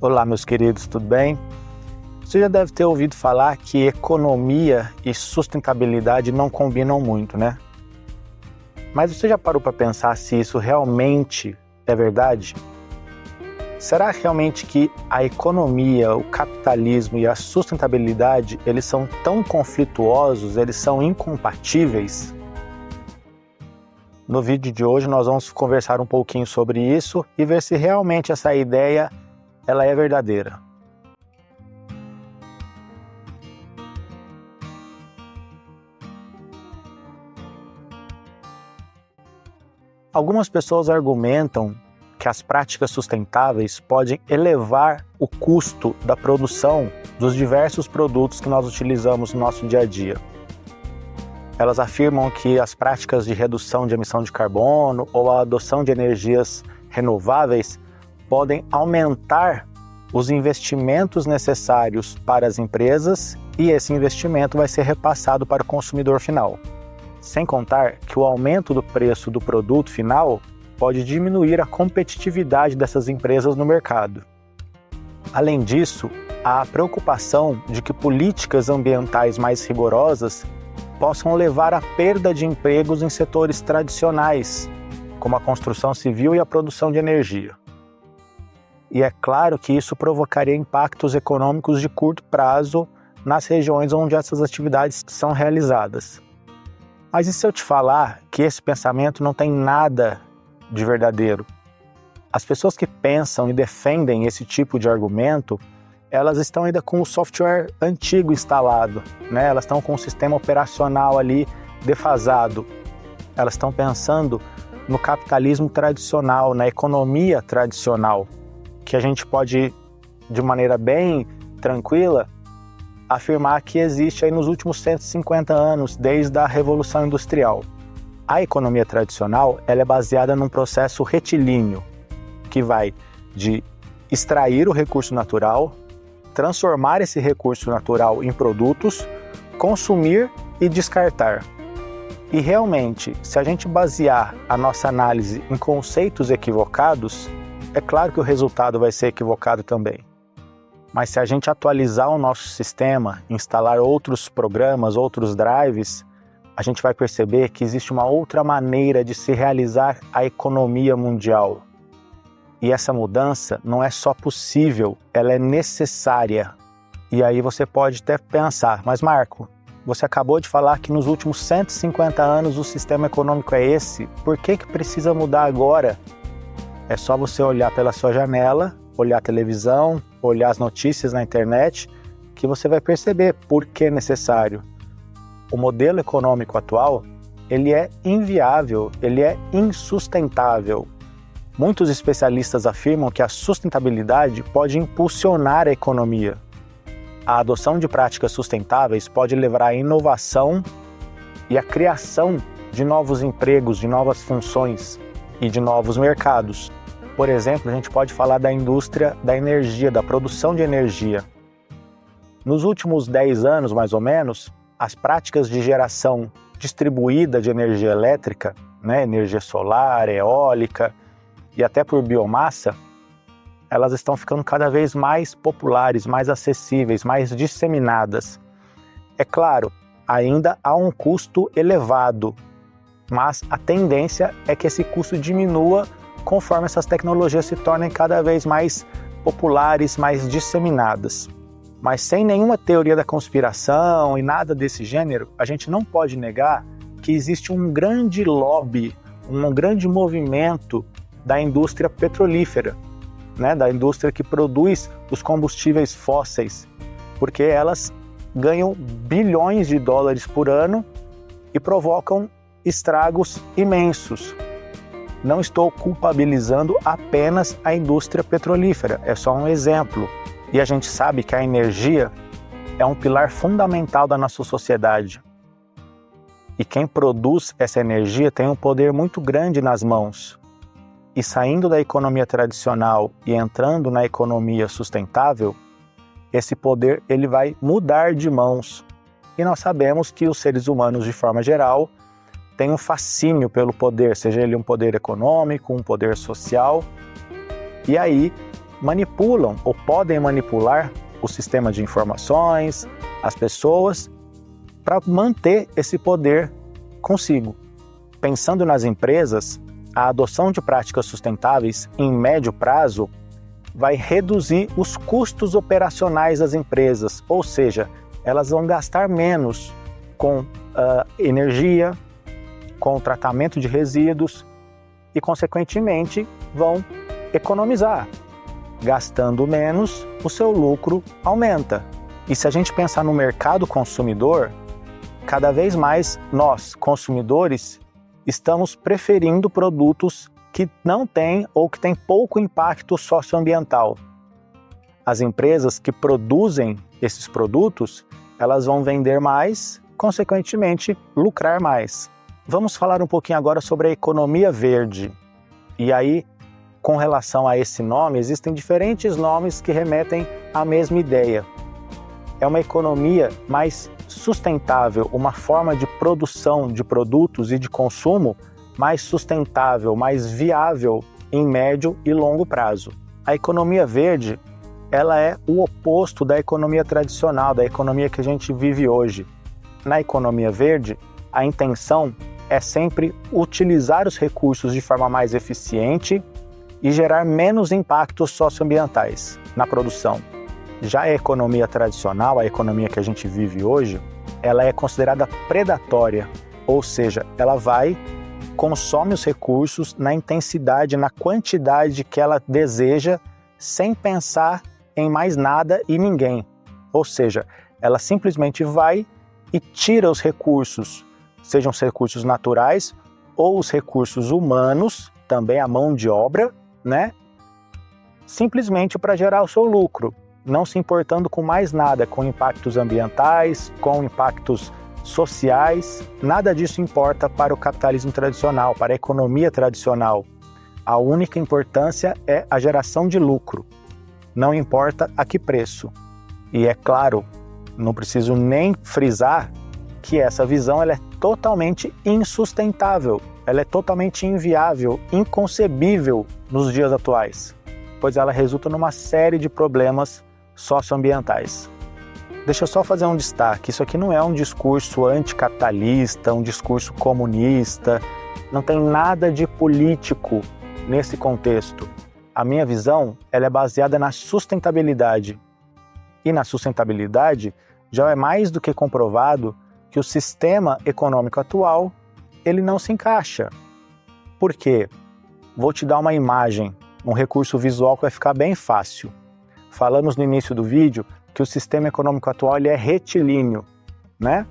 Olá, meus queridos, tudo bem? Você já deve ter ouvido falar que economia e sustentabilidade não combinam muito, né? Mas você já parou para pensar se isso realmente é verdade? Será realmente que a economia, o capitalismo e a sustentabilidade, eles são tão conflituosos, eles são incompatíveis? No vídeo de hoje nós vamos conversar um pouquinho sobre isso e ver se realmente essa ideia ela é verdadeira. Algumas pessoas argumentam que as práticas sustentáveis podem elevar o custo da produção dos diversos produtos que nós utilizamos no nosso dia a dia. Elas afirmam que as práticas de redução de emissão de carbono ou a adoção de energias renováveis podem aumentar os investimentos necessários para as empresas e esse investimento vai ser repassado para o consumidor final. Sem contar que o aumento do preço do produto final pode diminuir a competitividade dessas empresas no mercado. Além disso, há a preocupação de que políticas ambientais mais rigorosas possam levar à perda de empregos em setores tradicionais, como a construção civil e a produção de energia. E é claro que isso provocaria impactos econômicos de curto prazo nas regiões onde essas atividades são realizadas. Mas e se eu te falar que esse pensamento não tem nada de verdadeiro? As pessoas que pensam e defendem esse tipo de argumento, elas estão ainda com o software antigo instalado, né? Elas estão com o sistema operacional ali defasado. Elas estão pensando no capitalismo tradicional, na economia tradicional, que a gente pode, de maneira bem tranquila, afirmar que existe aí nos últimos 150 anos, desde a Revolução Industrial. A economia tradicional ela é baseada num processo retilíneo, que vai de extrair o recurso natural, transformar esse recurso natural em produtos, consumir e descartar. E realmente, se a gente basear a nossa análise em conceitos equivocados, é claro que o resultado vai ser equivocado também. Mas se a gente atualizar o nosso sistema, instalar outros programas, outros drives, a gente vai perceber que existe uma outra maneira de se realizar a economia mundial. E essa mudança não é só possível, ela é necessária. E aí você pode até pensar, mas Marco, você acabou de falar que nos últimos 150 anos o sistema econômico é esse, por que precisa mudar agora? É só você olhar pela sua janela, olhar a televisão, olhar as notícias na internet, que você vai perceber por que é necessário. O modelo econômico atual, ele é inviável, ele é insustentável. Muitos especialistas afirmam que a sustentabilidade pode impulsionar a economia. A adoção de práticas sustentáveis pode levar à inovação e à criação de novos empregos, de novas funções e de novos mercados. Por exemplo, a gente pode falar da indústria da energia, da produção de energia. Nos últimos 10 anos, mais ou menos, as práticas de geração distribuída de energia elétrica, né, energia solar, eólica e até por biomassa, elas estão ficando cada vez mais populares, mais acessíveis, mais disseminadas. É claro, ainda há um custo elevado, mas a tendência é que esse custo diminua conforme essas tecnologias se tornem cada vez mais populares, mais disseminadas. Mas sem nenhuma teoria da conspiração e nada desse gênero, a gente não pode negar que existe um grande lobby, um grande movimento da indústria petrolífera, né? Da indústria que produz os combustíveis fósseis, porque elas ganham bilhões de dólares por ano e provocam estragos imensos. Não estou culpabilizando apenas a indústria petrolífera, é só um exemplo. E a gente sabe que a energia é um pilar fundamental da nossa sociedade. E quem produz essa energia tem um poder muito grande nas mãos. E saindo da economia tradicional e entrando na economia sustentável, esse poder ele vai mudar de mãos. E nós sabemos que os seres humanos, de forma geral, têm um fascínio pelo poder, seja ele um poder econômico, um poder social. E aí manipulam ou podem manipular o sistema de informações, as pessoas, para manter esse poder consigo. Pensando nas empresas, a adoção de práticas sustentáveis em médio prazo vai reduzir os custos operacionais das empresas, ou seja, elas vão gastar menos com energia, com o tratamento de resíduos e, consequentemente, vão economizar. Gastando menos, o seu lucro aumenta. E se a gente pensar no mercado consumidor, cada vez mais nós, consumidores, estamos preferindo produtos que não têm ou que têm pouco impacto socioambiental. As empresas que produzem esses produtos, elas vão vender mais, consequentemente, lucrar mais. Vamos falar um pouquinho agora sobre a economia verde. E aí, com relação a esse nome, existem diferentes nomes que remetem à mesma ideia. É uma economia mais sustentável, uma forma de produção de produtos e de consumo mais sustentável, mais viável em médio e longo prazo. A economia verde, ela é o oposto da economia tradicional, da economia que a gente vive hoje. Na economia verde, a intenção é sempre utilizar os recursos de forma mais eficiente e gerar menos impactos socioambientais na produção. Já a economia tradicional, a economia que a gente vive hoje, ela é considerada predatória, ou seja, ela consome os recursos na intensidade, na quantidade que ela deseja, sem pensar em mais nada e ninguém. Ou seja, ela simplesmente vai e tira os recursos, sejam os recursos naturais ou os recursos humanos, também a mão de obra, né? Simplesmente para gerar o seu lucro, não se importando com mais nada, com impactos ambientais, com impactos sociais. Nada disso importa para o capitalismo tradicional, para a economia tradicional. A única importância é a geração de lucro, não importa a que preço. E é claro, não preciso nem frisar que essa visão ela é totalmente insustentável, ela é totalmente inviável, inconcebível nos dias atuais, pois ela resulta numa série de problemas socioambientais. Deixa eu só fazer um destaque, isso aqui não é um discurso anticapitalista, um discurso comunista, não tem nada de político nesse contexto. A minha visão ela é baseada na sustentabilidade. E na sustentabilidade já é mais do que comprovado que o sistema econômico atual ele não se encaixa. Por quê? Vou te dar uma imagem, um recurso visual que vai ficar bem fácil. Falamos no início do vídeo que o sistema econômico atual ele é retilíneo, né?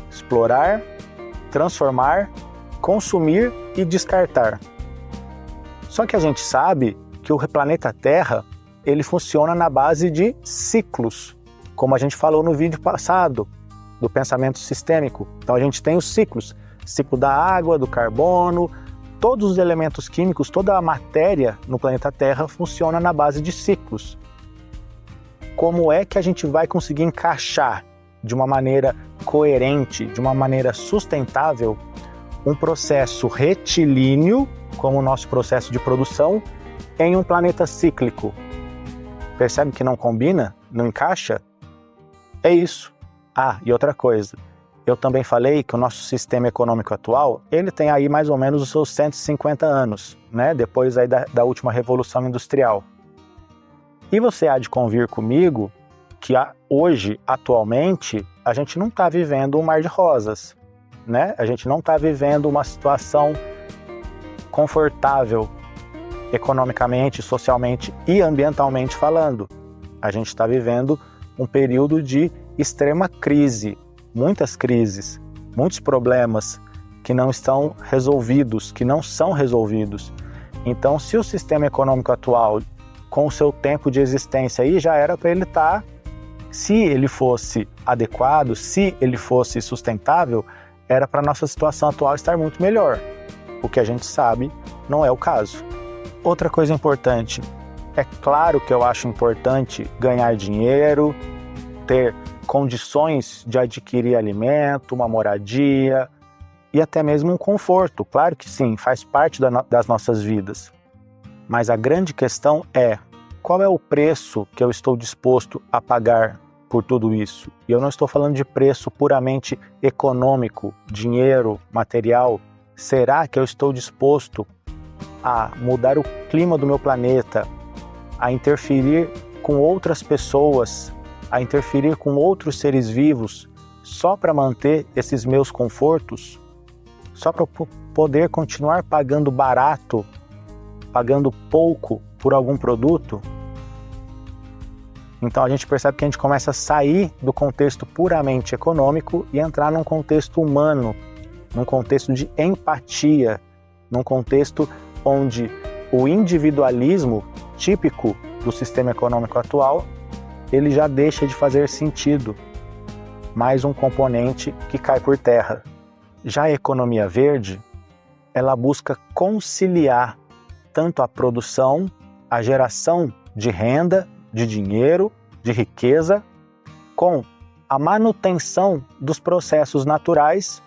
Explorar, transformar, consumir e descartar. Só que a gente sabe que o planeta Terra ele funciona na base de ciclos, como a gente falou no vídeo passado, do pensamento sistêmico. Então a gente tem os ciclos, ciclo da água, do carbono, todos os elementos químicos, toda a matéria no planeta Terra funciona na base de ciclos. Como é que a gente vai conseguir encaixar de uma maneira coerente, de uma maneira sustentável, um processo retilíneo, como o nosso processo de produção, em um planeta cíclico? Percebe que não combina? Não encaixa? É isso. Ah, e outra coisa, eu também falei que o nosso sistema econômico atual, ele tem aí mais ou menos os seus 150 anos, né? Depois aí da última Revolução Industrial. E você há de convir comigo que hoje, atualmente, a gente não está vivendo um mar de rosas, né? A gente não está vivendo uma situação confortável economicamente, socialmente e ambientalmente falando. A gente está vivendo um período de extrema crise, muitas crises, muitos problemas que não estão resolvidos, que não são resolvidos. Então, se o sistema econômico atual, com o seu tempo de existência aí, já era para ele estar, se ele fosse adequado, se ele fosse sustentável, era para a nossa situação atual estar muito melhor. O que a gente sabe não é o caso. Outra coisa importante, é claro que eu acho importante ganhar dinheiro, ter condições de adquirir alimento, uma moradia e até mesmo um conforto. Claro que sim, faz parte das nossas vidas. Mas a grande questão é, qual é o preço que eu estou disposto a pagar por tudo isso? E eu não estou falando de preço puramente econômico, dinheiro, material. Será que eu estou disposto a mudar o clima do meu planeta, a interferir com outras pessoas, a interferir com outros seres vivos, só para manter esses meus confortos? Só para poder continuar pagando barato, pagando pouco por algum produto? Então a gente percebe que a gente começa a sair do contexto puramente econômico e entrar num contexto humano, num contexto de empatia, num contexto onde o individualismo típico do sistema econômico atual, ele já deixa de fazer sentido. Mais um componente que cai por terra. Já a economia verde, ela busca conciliar tanto a produção, a geração de renda, de dinheiro, de riqueza, com a manutenção dos processos naturais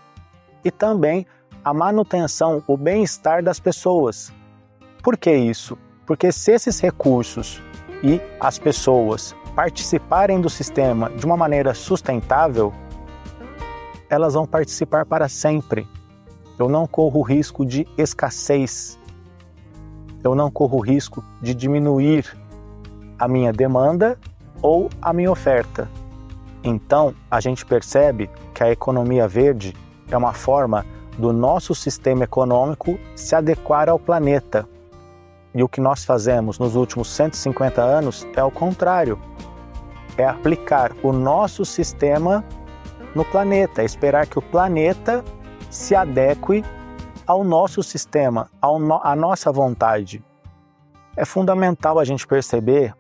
e também a manutenção, o bem-estar das pessoas. Por que isso? Porque se esses recursos e as pessoas participarem do sistema de uma maneira sustentável, elas vão participar para sempre. Eu não corro risco de escassez. Eu não corro risco de diminuir a minha demanda ou a minha oferta. Então, a gente percebe que a economia verde é uma forma do nosso sistema econômico se adequar ao planeta. E o que nós fazemos nos últimos 150 anos é o contrário. É aplicar o nosso sistema no planeta, é esperar que o planeta se adeque ao nosso sistema, à nossa vontade. É fundamental a gente perceber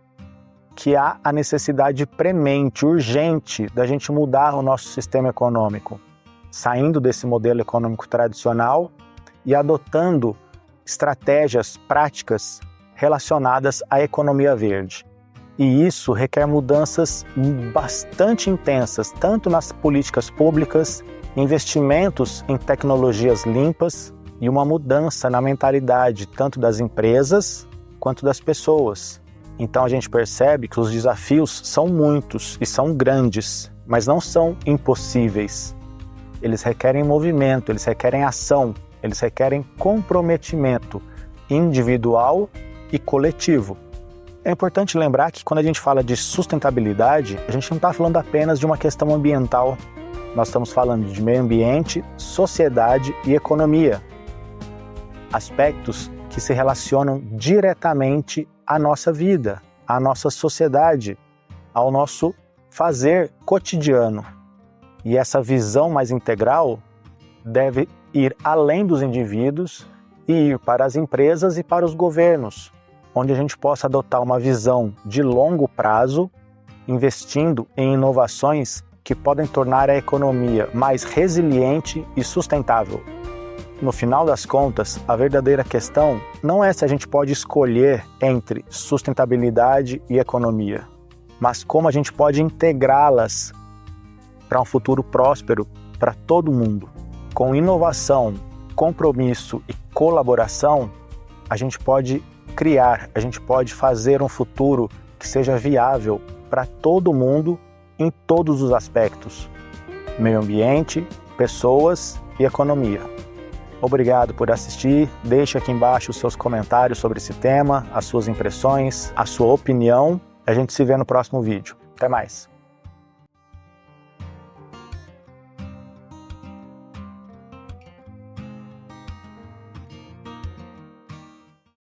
que há a necessidade premente, urgente, da gente mudar o nosso sistema econômico, saindo desse modelo econômico tradicional e adotando estratégias práticas relacionadas à economia verde. E isso requer mudanças bastante intensas, tanto nas políticas públicas, investimentos em tecnologias limpas e uma mudança na mentalidade tanto das empresas quanto das pessoas. Então a gente percebe que os desafios são muitos e são grandes, mas não são impossíveis. Eles requerem movimento, eles requerem ação, eles requerem comprometimento individual e coletivo. É importante lembrar que quando a gente fala de sustentabilidade, a gente não está falando apenas de uma questão ambiental. Nós estamos falando de meio ambiente, sociedade e economia. Aspectos que se relacionam diretamente à nossa vida, à nossa sociedade, ao nosso fazer cotidiano. E essa visão mais integral deve ir além dos indivíduos e ir para as empresas e para os governos, onde a gente possa adotar uma visão de longo prazo, investindo em inovações que podem tornar a economia mais resiliente e sustentável. No final das contas, a verdadeira questão não é se a gente pode escolher entre sustentabilidade e economia, mas como a gente pode integrá-las para um futuro próspero para todo mundo. Com inovação, compromisso e colaboração, a gente pode criar, a gente pode fazer um futuro que seja viável para todo mundo em todos os aspectos: meio ambiente, pessoas e economia. Obrigado por assistir, deixe aqui embaixo os seus comentários sobre esse tema, as suas impressões, a sua opinião. A gente se vê no próximo vídeo. Até mais!